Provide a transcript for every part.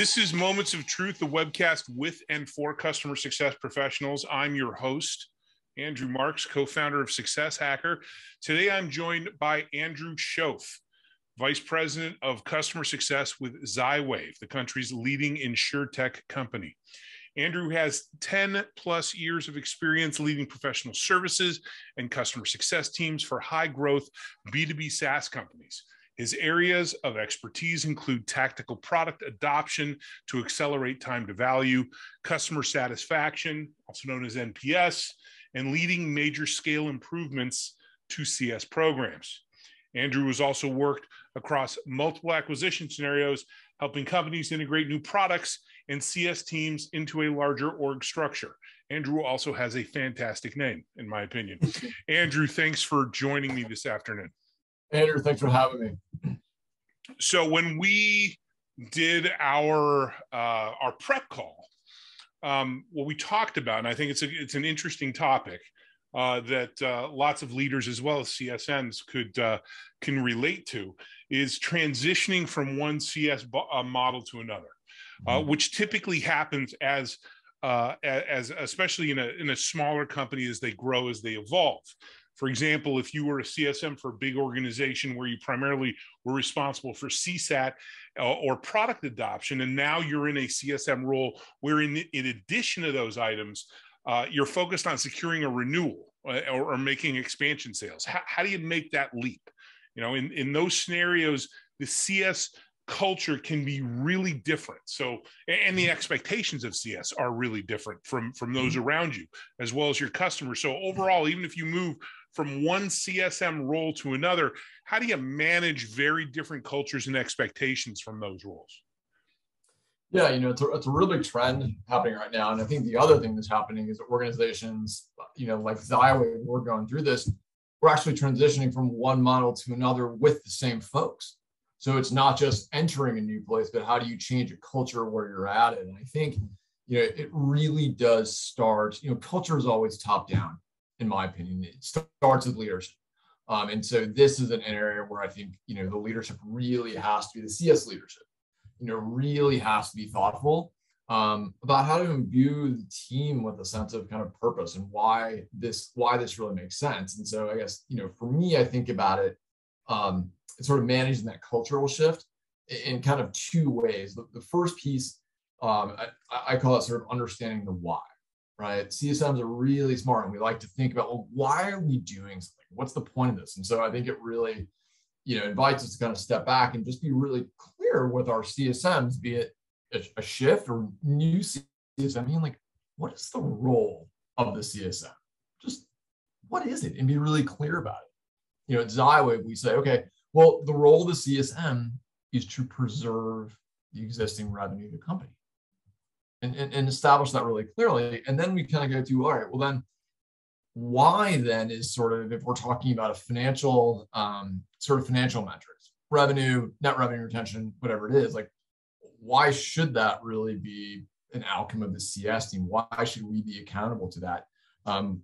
This is Moments of Truth, the webcast with and for customer success professionals. I'm your host, Andrew Marks, co-founder of Success Hacker. Today, I'm joined by Andrew Shoaff, Vice President of Customer Success with Zywave, the country's leading insurtech company. Andrew has 10 plus years of experience leading professional services and customer success teams for high growth B2B SaaS companies. His areas of expertise include tactical product adoption to accelerate time to value, customer satisfaction, also known as NPS, and leading major scale improvements to CS programs. Andrew has also worked across multiple acquisition scenarios, helping companies integrate new products and CS teams into a larger org structure. Andrew also has a fantastic name, in my opinion. Andrew, thanks for joining me this afternoon. Andrew, thanks for having me. So when we did our prep call, what we talked about, and I think it's an interesting topic that lots of leaders as well as CSMs can relate to, is transitioning from one CS model to another, which typically happens as especially in a smaller company as they grow, as they evolve. For example, if you were a CSM for a big organization where you primarily were responsible for CSAT or product adoption, and now you're in a CSM role where in addition to those items, you're focused on securing a renewal or making expansion sales. How do you make that leap? You know, in those scenarios, the CS culture can be really different. So, and the expectations of CS are really different from those around you, as well as your customers. So overall, even if you move from one CSM role to another, how do you manage very different cultures and expectations from those roles? Yeah, you know, it's a real big trend happening right now. And I think the other thing that's happening is that organizations, you know, like Zywave, we're going through this, we're actually transitioning from one model to another with the same folks. So it's not just entering a new place, but how do you change a culture where you're at it? And I think, you know, it really does start, you know, culture is always top down, in my opinion. It starts with leadership. And so this is an area where I think, you know, the leadership really has to be, the CS leadership, you know, really has to be thoughtful about how to imbue the team with a sense of kind of purpose and why this really makes sense. And so I guess, you know, for me, I think about it, sort of managing that cultural shift in kind of two ways. The first piece, I call it sort of understanding the why, right? CSMs are really smart and we like to think about, well, why are we doing something? What's the point of this? And so I think it really, you know, invites us to kind of step back and just be really clear with our CSMs, be it a shift or new CSM. I mean, like, what is the role of the CSM? Just what is it? And be really clear about it. You know, at Zywave, we say, okay, well, the role of the CSM is to preserve the existing revenue of the company and establish that really clearly. And then we kind of go to, all right, well then, why then is sort of, if we're talking about a financial, sort of financial metrics, revenue, net revenue retention, whatever it is, like, why should that really be an outcome of the CS team? Why should we be accountable to that? And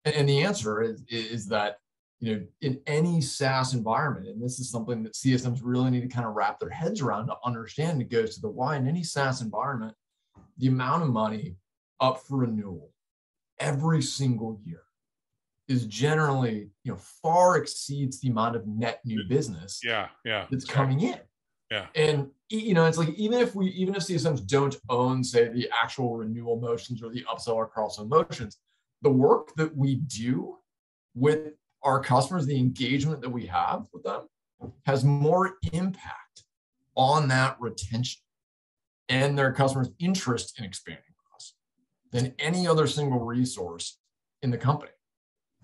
the answer is that, you know, in any SaaS environment, and this is something that CSMs really need to kind of wrap their heads around to understand, it goes to the why. In any SaaS environment, the amount of money up for renewal every single year is generally, you know, far exceeds the amount of net new business that's coming in. Yeah. And, you know, it's like, even if CSMs don't own, say, the actual renewal motions or the upsell or cross-sell motions, the work that we do with our customers, the engagement that we have with them, has more impact on that retention and their customers' interest in expanding with us than any other single resource in the company.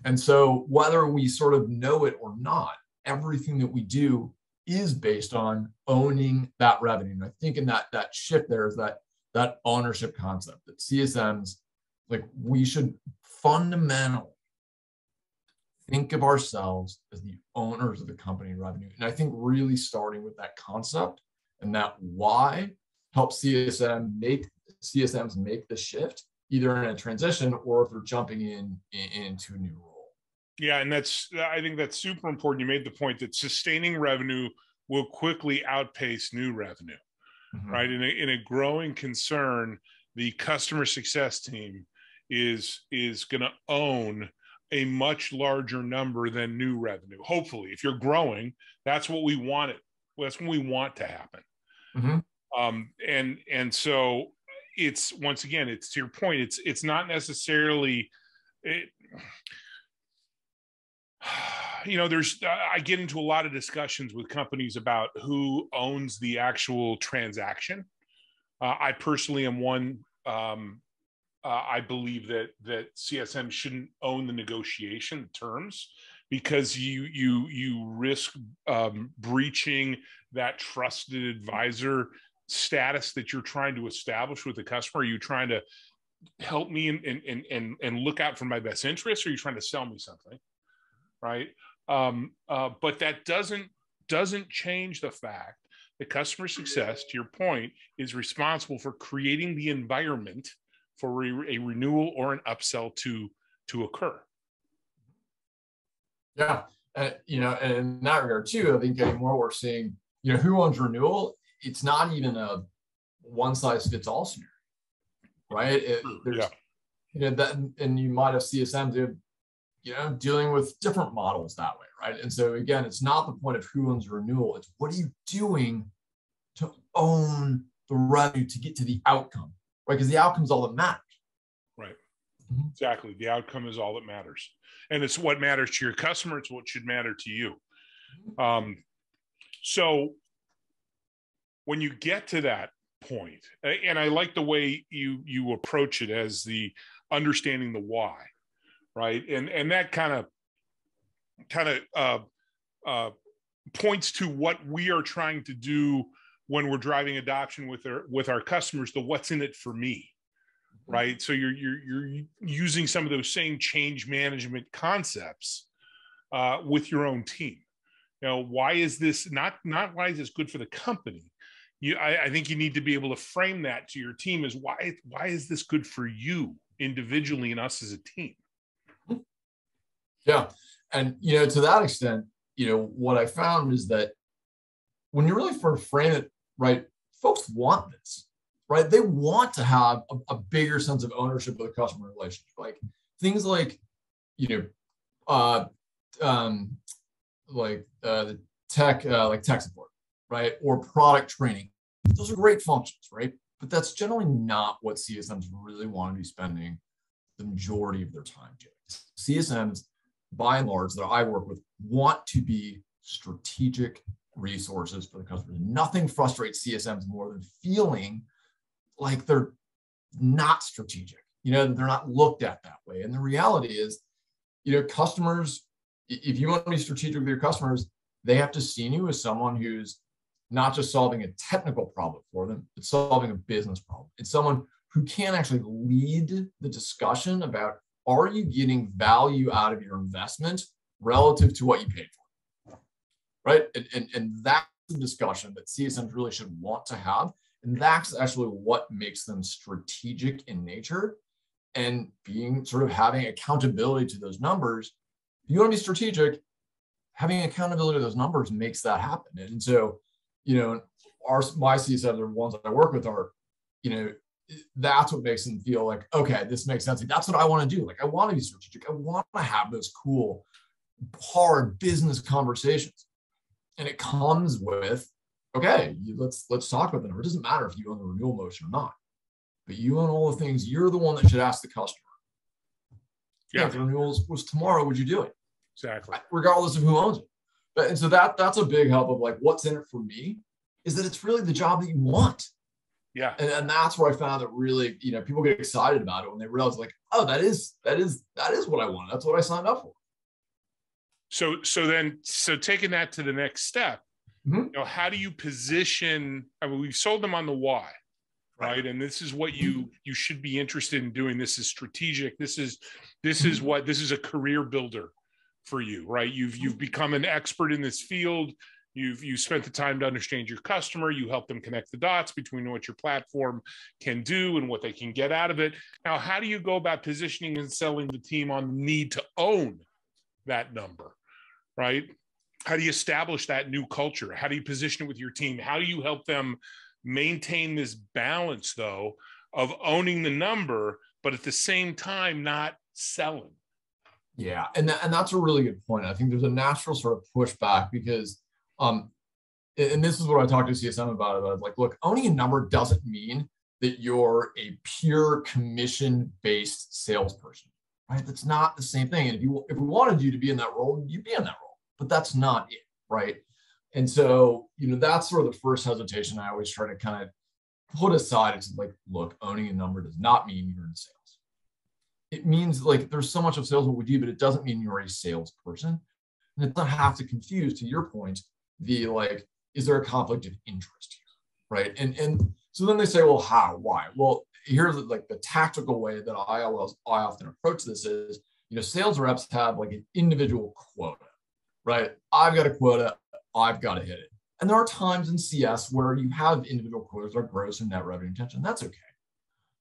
And so whether we sort of know it or not, everything that we do is based on owning that revenue. And I think in that shift there is that ownership concept that CSMs, like, we should fundamentally think of ourselves as the owners of the company revenue. And I think really starting with that concept and that why helps CSMs make the shift, either in a transition or if they're jumping into a new role. Yeah, and I think that's super important. You made the point that sustaining revenue will quickly outpace new revenue. right? In a growing concern, the customer success team is going to own a much larger number than new revenue. Hopefully, if you're growing, that's what we want it. That's what we want to happen. And so it's, once again, it's to your point. It's not necessarily it. I get into a lot of discussions with companies about who owns the actual transaction. I personally am one. I believe that CSM shouldn't own the negotiation terms, because you risk breaching that trusted advisor status that you're trying to establish with the customer. Are you trying to help me and look out for my best interest, or are you trying to sell me something? Right. But that doesn't change the fact that customer success, to your point, is responsible for creating the environment for a renewal or an upsell to occur. Yeah. And in that regard too, I think anymore we're seeing, who owns renewal? It's not even a one size fits all scenario, right? And you might have CSM dealing with different models that way, right? And so again, it's not the point of who owns renewal. It's what are you doing to own the revenue to get to the outcome, right? Because the outcome is all that matters. Right. Exactly. The outcome is all that matters. And it's what matters to your customer. It's what should matter to you. So when you get to that point, and I like the way you approach it as the understanding the why, right? And that kind of points to what we are trying to do when we're driving adoption with our customers, the what's in it for me, right? So you're using some of those same change management concepts with your own team. Why is this not why is this good for the company? I think you need to be able to frame that to your team as why is this good for you individually and us as a team? Yeah. And, to that extent, what I found is that when you really first frame it, right, folks want this, right? They want to have a bigger sense of ownership of the customer relationship. Like things like, the tech, like tech support, right? Or product training. Those are great functions, right? But that's generally not what CSMs really want to be spending the majority of their time doing. CSMs, by and large, that I work with, want to be strategic resources for the customer. Nothing frustrates CSMs more than feeling like they're not strategic. They're not looked at that way. And the reality is, customers, if you want to be strategic with your customers, they have to see you as someone who's not just solving a technical problem for them, but solving a business problem. It's someone who can actually lead the discussion about, are you getting value out of your investment relative to what you paid for, right? And that's the discussion that CSMs really should want to have. And that's actually what makes them strategic in nature, and being sort of having accountability to those numbers. If you want to be strategic, having accountability to those numbers makes that happen. And so, my CSMs are ones that I work with are, that's what makes them feel like, okay, this makes sense. Like, that's what I want to do. Like, I want to be strategic. I want to have those cool, hard business conversations. And it comes with, okay, let's talk about the number. It doesn't matter if you own the renewal motion or not, but you own all the things. You're the one that should ask the customer. Yeah, if the renewal was tomorrow, would you do it? Exactly. Regardless of who owns it. And so that's a big help of like, what's in it for me is that it's really the job that you want. Yeah. And that's where I found that really, people get excited about it when they realize like, oh, that is what I want. That's what I signed up for. So taking that to the next step, how do you position? I mean, we've sold them on the why, right? And this is what you should be interested in doing. This is strategic. This is a career builder for you, right? You've become an expert in this field. You've spent the time to understand your customer. You help them connect the dots between what your platform can do and what they can get out of it. Now, how do you go about positioning and selling the team on the need to own that number, right? How do you establish that new culture? How do you position it with your team? How do you help them maintain this balance though of owning the number, but at the same time not selling. Yeah, and that's a really good point. I think there's a natural sort of pushback because, and this is what I talked to CSM about. Like, look, owning a number doesn't mean that you're a pure commission-based salesperson, right? That's not the same thing. And if we wanted you to be in that role, you'd be in that role, but that's not it, right? And so, that's sort of the first hesitation I always try to kind of put aside. It's like, look, owning a number does not mean you're in sales. It means like there's so much of sales what we do, but it doesn't mean you're a salesperson. And it doesn't have to confuse, to your point, the like, is there a conflict of interest here, right? And so then they say, well, how, why? Well, here's like the tactical way that I often approach this is, sales reps have like an individual quota, right? I've got a quota, I've got to hit it. And there are times in CS where you have individual quotas like gross and net revenue retention. That's okay.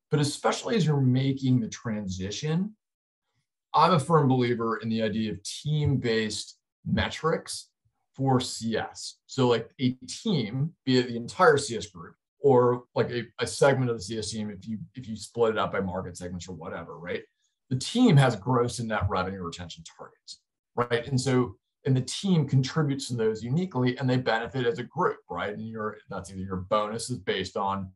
But especially as you're making the transition, I'm a firm believer in the idea of team-based metrics for CS. So like a team, be it the entire CS group, or like a segment of the CS team, if you split it up by market segments or whatever, right? The team has gross and net revenue retention targets, right? And the team contributes to those uniquely, and they benefit as a group, right? And that's either your bonus is based on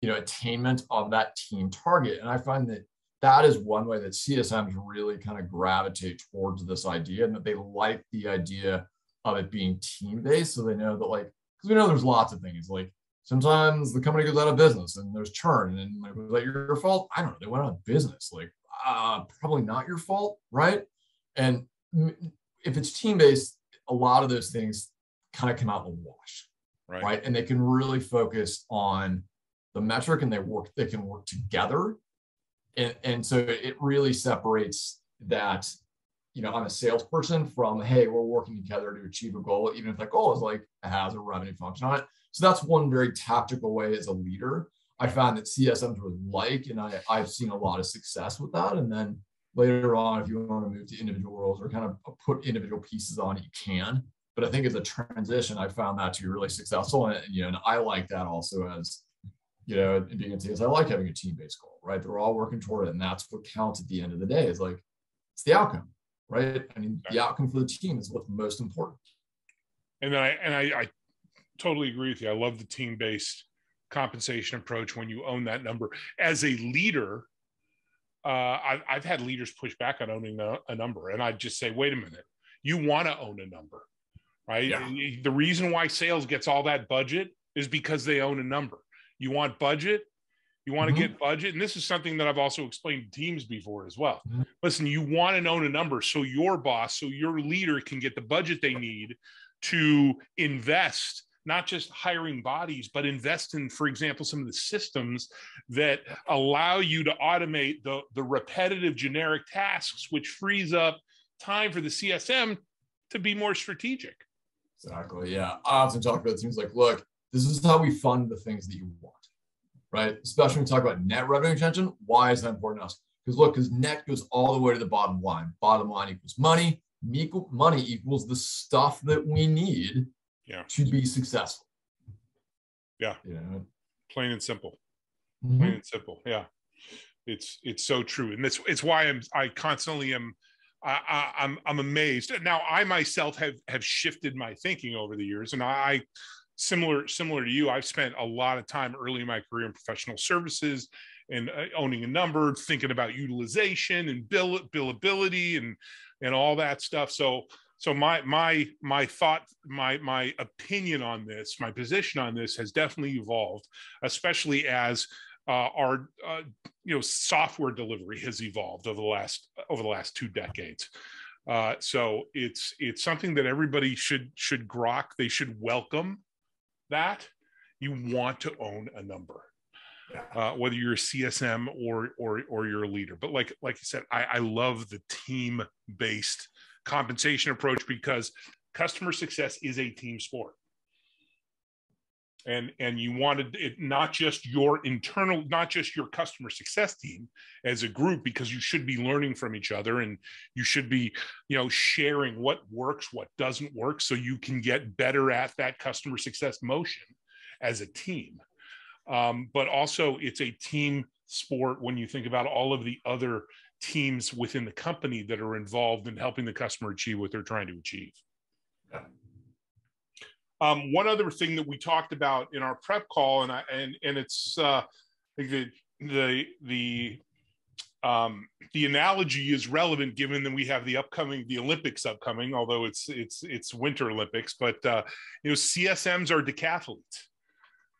attainment of that team target. And I find that is one way that CSMs really kind of gravitate towards this idea, and that they like the idea of it being team-based. So they know that, like, because we know there's lots of things, like sometimes the company goes out of business and there's churn, and like, was that your fault? I don't know. They went out of business. Like, probably not your fault, right? And if it's team-based, a lot of those things kind of come out in the wash, right? And they can really focus on the metric, and they can work together. And so it really separates that, I'm a salesperson from, hey, we're working together to achieve a goal, even if that goal is like, it has a revenue function on it. So that's one very tactical way as a leader I found that CSMs would like, and I've seen a lot of success with that. And then later on, if you want to move to individual roles or kind of put individual pieces on it, you can. But I think as a transition, I found that to be really successful. And I like that also as, being in CS, I like having a team-based goal, right? They're all working toward it. And that's what counts at the end of the day, is like, it's the outcome, right? I mean, the outcome for the team is what's most important. And then I totally agree with you. I love the team-based compensation approach when you own that number. As a leader, I've had leaders push back on owning a number. And I'd just say, wait a minute, you want to own a number, right? Yeah. The reason why sales gets all that budget is because they own a number. You want budget, you want to get budget. And this is something that I've also explained to teams before as well. Listen, you want to own a number so your boss, so your leader can get the budget they need to invest, not just hiring bodies, but invest in, for example, some of the systems that allow you to automate the repetitive generic tasks, which frees up time for the CSM to be more strategic. Exactly. Yeah. I often talk about teams like, look, this is how we fund the things that you want, right? Especially when we talk about net revenue retention. Why is that important to us? Because net goes all the way to the bottom line. Bottom line equals money. Money equals the stuff that we need to be successful. Yeah. Plain and simple. Plain and simple. Yeah. It's so true. And it's why I constantly am I'm amazed. Now I myself have shifted my thinking over the years, and I similar to you, I've spent a lot of time early in my career in professional services and owning a number, thinking about utilization and billability and all that stuff. So my thought, my opinion on this, my position on this has definitely evolved, especially as our software delivery has evolved over the last 2 decades. So it's something that everybody should grok. They should welcome that. You want to own a number, whether you're a CSM or you're a leader. But like you said, I love the team-based compensation approach, because customer success is a team sport. And you wanted it not just your internal, not just your customer success team as a group, because you should be learning from each other, and you should be, sharing what works, what doesn't work, so you can get better at that customer success motion as a team. but also it's a team sport when you think about all of the other teams within the company that are involved in helping the customer achieve what they're trying to achieve. Yeah. One other thing that we talked about in our prep call, and it's the analogy is relevant given that we have the Olympics upcoming, although it's Winter Olympics, but CSMs are decathletes,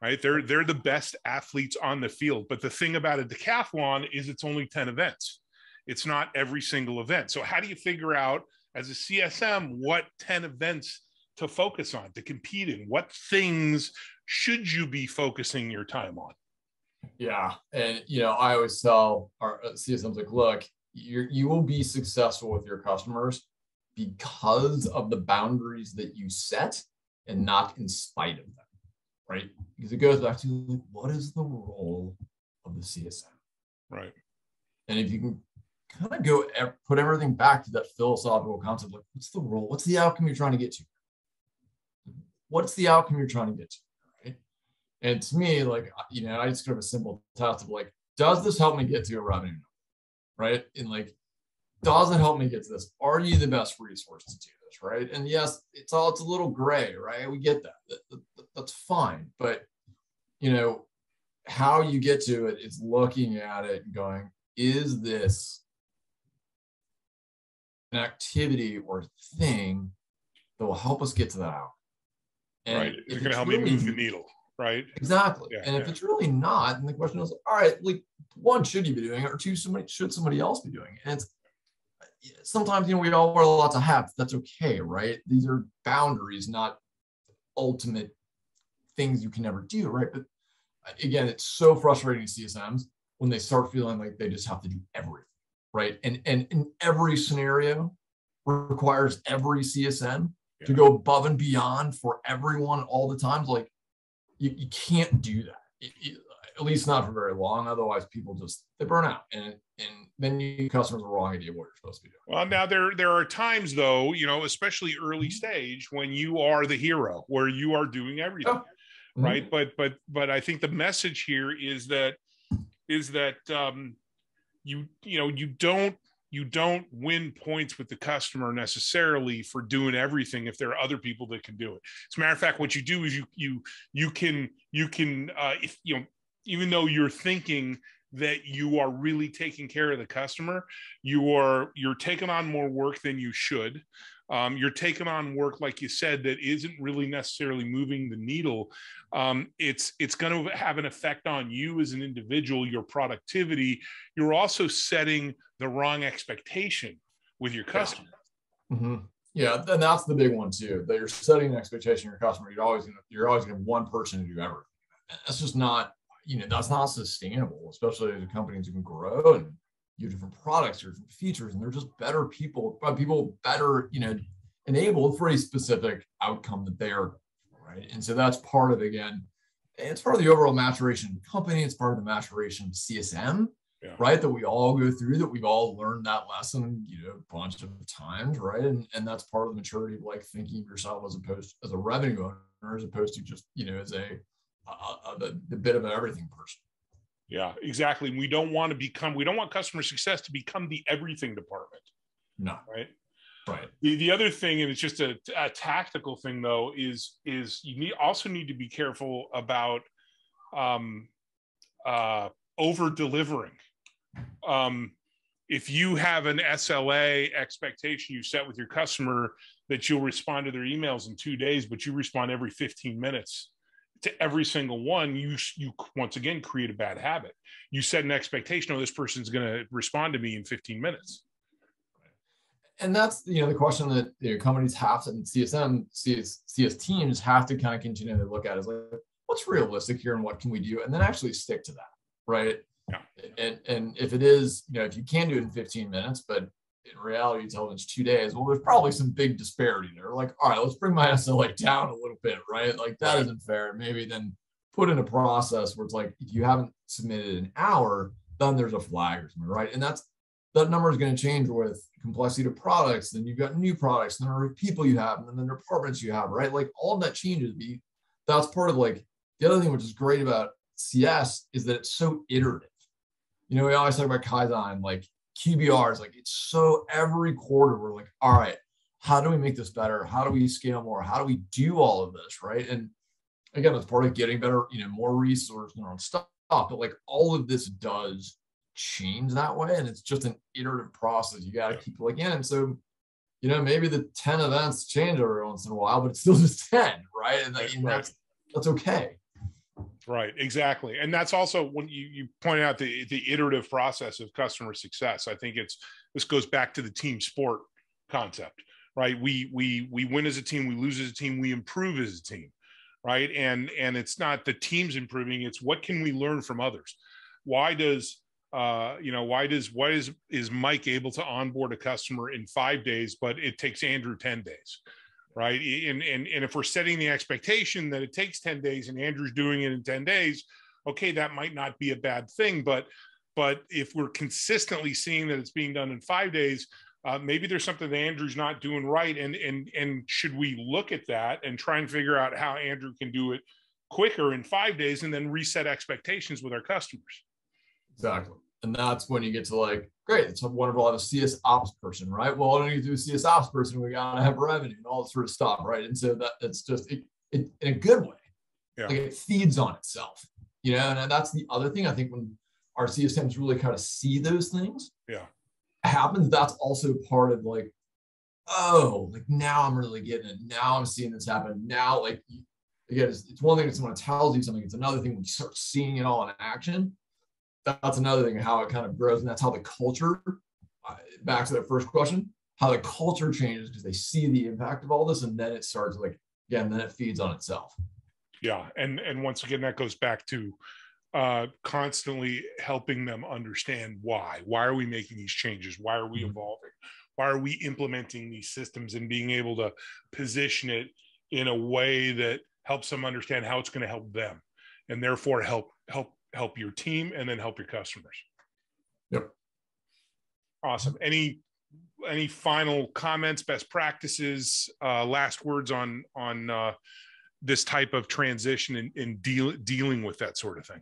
right? They're the best athletes on the field. But the thing about a decathlon is it's only 10 events. It's not every single event. So how do you figure out as a CSM what 10 events to focus on, to compete in? What things should you be focusing your time on? Yeah. And, I always tell our CSMs, like, look, you will be successful with your customers because of the boundaries that you set and not in spite of them, right? Because it goes back to, like, what is the role of the CSM? Right. And if you can kind of go put everything back to that philosophical concept, like, what's the role? What's the outcome you're trying to get to? What's the outcome you're trying to get to? Right. And to me, like, I just have a simple test of, like, does this help me get to a revenue number? Right. And, like, does it help me get to this? Are you the best resource to do this? Right. And yes, it's a little gray, right? We get that. That's fine. But, how you get to it is looking at it and going, is this an activity or thing that will help us get to that outcome? And right. Is it going to help me move the needle? Right. Exactly. Yeah, and if it's really not, then the question is, all right, like, one, should you be doing it? Or two, should somebody else be doing it? And it's sometimes, we all wear lots of hats. That's okay, right? These are boundaries, not ultimate things you can never do, right? But again, it's so frustrating to CSMs when they start feeling like they just have to do everything, right? And in every scenario requires every CSM to go above and beyond for everyone all the time. Like, you can't do that, at least not for very long. Otherwise, people they burn out, and then you customers the wrong idea of what you're supposed to be doing. Well, now there are times, though, especially early stage, when you are the hero, where you are doing everything. Oh. Right. But I think the message here is that you don't win points with the customer necessarily for doing everything if there are other people that can do it. As a matter of fact, what you do is you can even though you're thinking that you are really taking care of the customer, you're taking on more work than you should. You're taking on work, like you said, that isn't really necessarily moving the needle. It's going to have an effect on you as an individual, your productivity. You're also setting the wrong expectation with your customer. Yeah. Mm-hmm. Yeah, and that's the big one too. That you're setting an expectation of your customer. You're always going to have one person to do everything. That's just not, that's not sustainable, especially as a company can grow and you have different products, different features, and they're just better people better, enabled for a specific outcome that they are, right? And so that's part of, again, it's part of the overall maturation of the company. It's part of the maturation of CSM, right? That we all go through, that we've all learned that lesson, a bunch of times, right? And that's part of the maturity of, like, thinking of yourself as a revenue owner, as opposed to just, as the bit of an everything person. Yeah, exactly. We don't want customer success to become the everything department. No. Right. Right. The other thing, and it's just a tactical thing, though, is you also need to be careful about over delivering. If you have an SLA expectation you set with your customer that you'll respond to their emails in 2 days, but you respond every 15 minutes to every single one, you once again create a bad habit. You set an expectation, this person's going to respond to me in 15 minutes. And that's, the question that companies have to, and CS teams have to kind of continue to look at is, like, what's realistic here and what can we do? And then actually stick to that, right? Yeah. And if it is, if you can do it in 15 minutes, but in reality, you tell them it's 2 days, well, there's probably some big disparity there. Like, all right, let's bring my SLA down a little bit, right? Like, that isn't fair. Maybe then put in a process where it's like, if you haven't submitted an hour, then there's a flag or something, right? And that number is going to change with complexity of products. Then you've got new products, the number of people you have, and then the departments you have, right? Like, all of that changes. That's part of, like, the other thing which is great about CS is that it's so iterative. We always talk about Kaizen, like QBRs, like it's so every quarter we're like, all right, how do we make this better? How do we scale more? How do we do all of this, right? And again, it's part of getting better, more resources and our own stuff, but like all of this does change that way. And it's just an iterative process. You got to keep looking in. And so, maybe the 10 events change every once in a while, but it's still just 10, right? And that's okay. Right, exactly. And that's also when you pointed out the iterative process of customer success. I think this goes back to the team sport concept, right? We win as a team, we lose as a team, we improve as a team, right? And it's not the team's improving, it's what can we learn from others? Why is Mike able to onboard a customer in 5 days, but it takes Andrew 10 days? Right. And if we're setting the expectation that it takes 10 days and Andrew's doing it in 10 days, okay, that might not be a bad thing. But if we're consistently seeing that it's being done in 5 days, maybe there's something that Andrew's not doing right. And should we look at that and try and figure out how Andrew can do it quicker in 5 days and then reset expectations with our customers? Exactly. And that's when you get to like, great, it's wonderful to have a CS ops person, right? Well, when you do a CS ops person, we got to have revenue and all this sort of stuff, right? And so that's just it in a good way. Yeah. Like it feeds on itself, and that's the other thing. I think when our CSMs really kind of see those things happens, that's also part of like, oh, like now I'm really getting it. Now I'm seeing this happen. Now, like, again, it's one thing if someone tells you something. It's another thing when you start seeing it all in action. That's another thing, how it kind of grows. And that's how the culture, back to that first question, how the culture changes because they see the impact of all this. And then it starts like, again, then it feeds on itself. Yeah. And once again, that goes back to constantly helping them understand why are we making these changes? Why are we evolving? Why are we implementing these systems and being able to position it in a way that helps them understand how it's going to help them and therefore help your team and then help your customers. Yep. Awesome. Any final comments, best practices, last words on this type of transition in dealing with that sort of thing?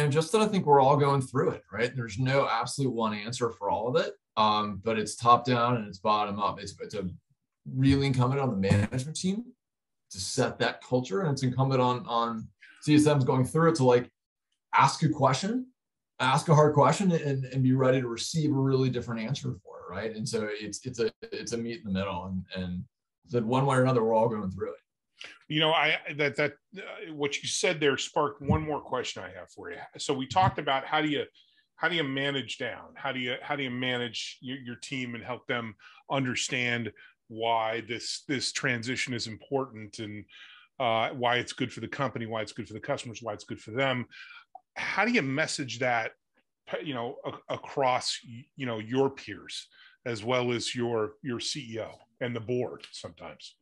Just that I think we're all going through it, right? There's no absolute one answer for all of it. But it's top down and it's bottom up. It's a really incumbent on the management team to set that culture, and it's incumbent on CSMs going through it to like ask a question, ask a hard question, and be ready to receive a really different answer for it, right? And so it's a meet in the middle, and that one way or another, we're all going through it. What you said there sparked one more question I have for you. So we talked about how do you manage down? How do you manage your team and help them understand why this transition is important and why it's good for the company, why it's good for the customers, why it's good for them. How do you message that, across, your peers as well as your CEO and the board sometimes?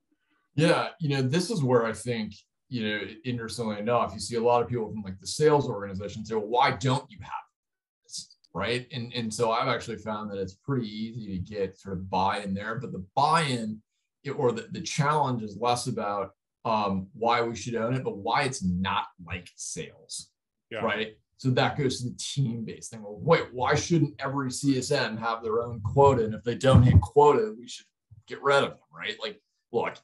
Yeah. This is where I think, interestingly enough, you see a lot of people from like the sales organization say, well, why don't you have this? Right. And so I've actually found that it's pretty easy to get sort of buy-in there, but the buy-in or the challenge is less about why we should own it, but why it's not like sales. Yeah. Right. So that goes to the team-based thing. Well, wait, why shouldn't every CSM have their own quota? And if they don't hit quota, we should get rid of them, right? Like, look,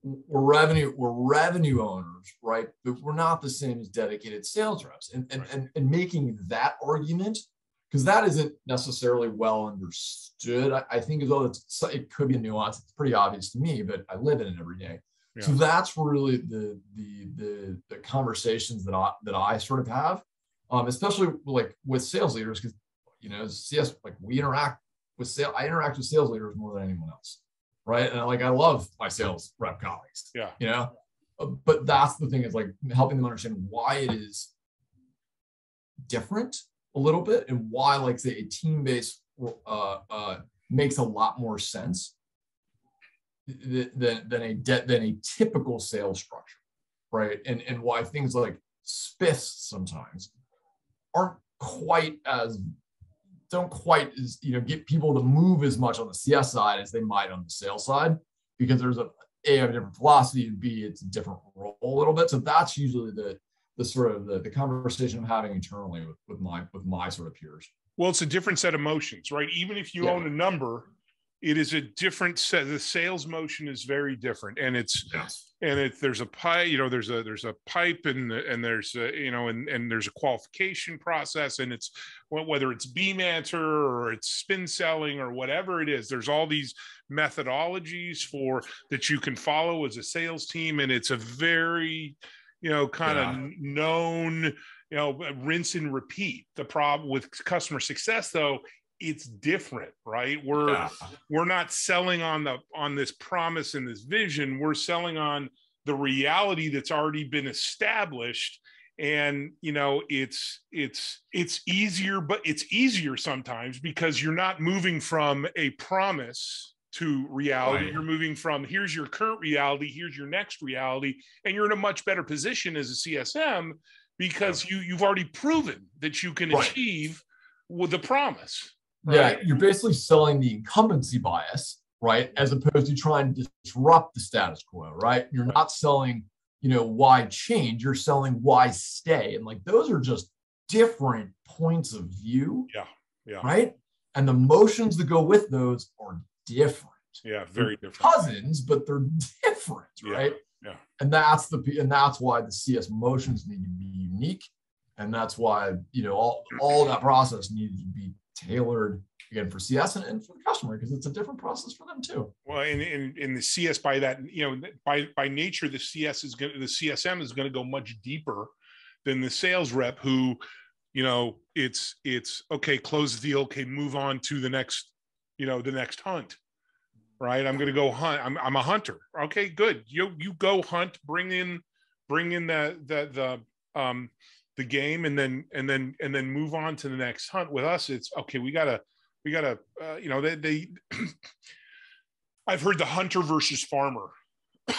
we're revenue owners, right? But we're not the same as dedicated sales reps. And making that argument, because that isn't necessarily well understood, I think as though it could be a nuance. It's pretty obvious to me, but I live in it every day. Yeah. So that's really the conversations that I sort of have, especially like with sales leaders, because CS, like I interact with sales leaders more than anyone else, right? And I love my sales rep colleagues. Yeah. But that's the thing, is like helping them understand why it is different a little bit and why, like, say, a team-based makes a lot more sense than a typical sales structure, right? And why things like spiffs sometimes don't quite as get people to move as much on the CS side as they might on the sales side, because there's a different philosophy, and B, it's a different role a little bit. So that's usually the sort of the conversation I'm having internally with my sort of peers. Well, it's a different set of motions, right? Even if you own a number, it is a different set. The sales motion is very different, and there's a pipe, there's a pipe, and there's and there's a qualification process, and it's whether it's beam answer or it's spin selling or whatever it is. There's all these methodologies that you can follow as a sales team, and it's a very kind of known rinse and repeat. The problem with customer success, though, it's different, right? We're not selling on this promise and this vision. We're selling on the reality that's already been established. And it's easier, but it's easier sometimes because you're not moving from a promise to reality. Right. You're moving from here's your current reality, here's your next reality, and you're in a much better position as a CSM because you've already proven that you can achieve with the promise. Right? Yeah, you're basically selling the incumbency bias, right? As opposed to trying to disrupt the status quo, right? You're not selling, why change, you're selling why stay. And like those are just different points of view. Yeah. Right. And the motions that go with those are different. Yeah, very different. Cousins, but they're different, right? Yeah. And that's why the CS motions need to be unique. And that's why, all that process needed to be tailored again for CS and for the customer, because it's a different process for them too. Well, in the CS, by that, by nature, the CSM is going to go much deeper than the sales rep who, it's okay, close the deal. Okay, move on to the next hunt, right? I'm going to go hunt. I'm a hunter. Okay, good. You go hunt, bring in the game and then move on to the next hunt. With us, it's okay. We gotta they I've heard the hunter versus farmer.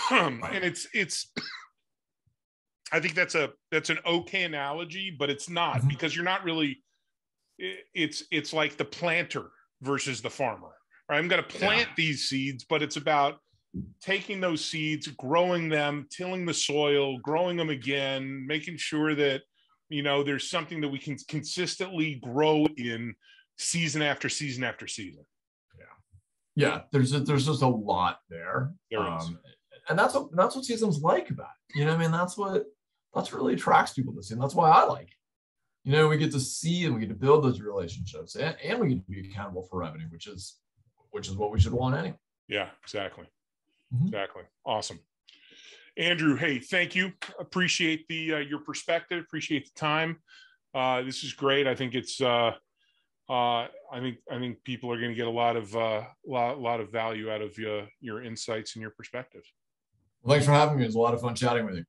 And it's I think that's an okay analogy, but it's not, because you're not really, it's like the planter versus the farmer, right? I'm going to plant these seeds, but it's about taking those seeds, growing them, tilling the soil, growing them again, making sure that, there's something that we can consistently grow in season after season after season. Yeah. There's just a lot there. And that's what CSM's like about it. That's what really attracts people to see. And that's why I like it. We get to see and we get to build those relationships, and we get to be accountable for revenue, which is what we should want anyway. Yeah, exactly. Exactly. Awesome. Andrew, hey, thank you. Appreciate your perspective. Appreciate the time. This is great. I think it's I think people are going to get a lot of value out of your insights and your perspectives. Well, thanks for having me. It was a lot of fun chatting with you.